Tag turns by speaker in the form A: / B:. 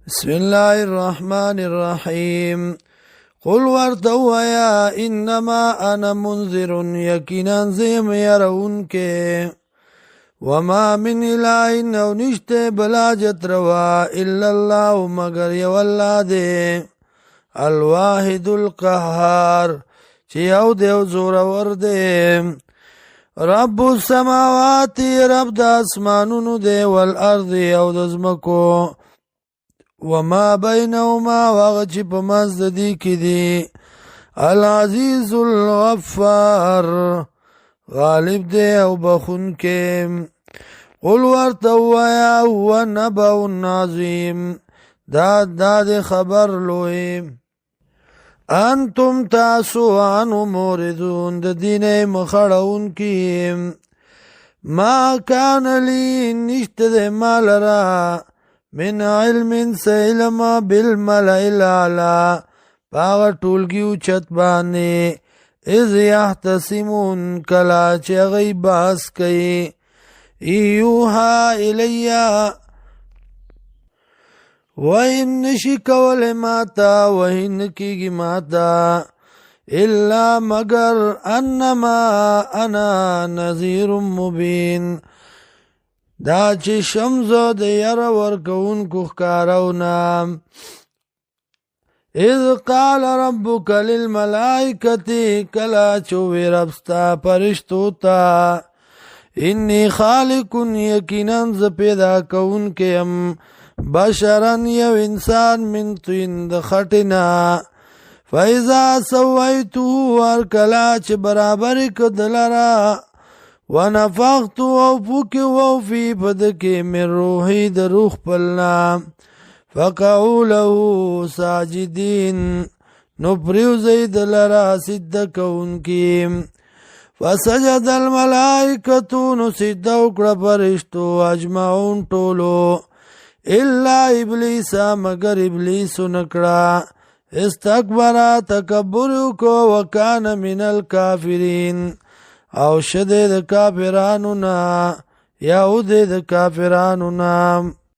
A: بسم الله الرحمن الرحيم قل ورتو يا انما انا منذر یقینا زیم يرون کے وما من اله او نشتے بلاجت روا الا الله مگر یو الله دے الواحد القهار چی یو دیو زور ور دے رب السماوات رب د اسمانونو دے والارض او دزمکو وما بينهما وغچ پمز دی کی دی العزیز الغفار غالب دے او بخون کے قل ورتو یا هو نبأ عظیم داد خبر لوئی انتم تاسو عنه موردون د دین مخړون کی ما کان لی نشت د مال را من علم سعلم بالملع الاعلى باغ ټولګي اوچت باندې اذ يحتسمون کلا چې غي باس کوي ایوها الیا وین نشی کول ماتا وین کیگی ماتا الا مگر انما انا نذیر مبین دا چې شمزو د ير ورکون کو ښکارونا اذ قال ربك للملائکه کلا چوی ربستا پرشتو تا انی خالق یقینا ز پیدا کون کیم بشرن یو انسان من طین د خټینا فاذا سویته ورکلا چې برابر کدلرا ونفخت وفك وفي بدك من روحي د روح پلنا فقعوا له ساجدين نو پریو زید لرا سد کونکی فسجد الملائکة نو سد وکړه فرشتو اجمعون ټولو الا ابلیس مگر ابلیس نکړه استکبر تکبر کو وکانه من الکافرین او شده د کافرانو نا یهود د کافرانو نا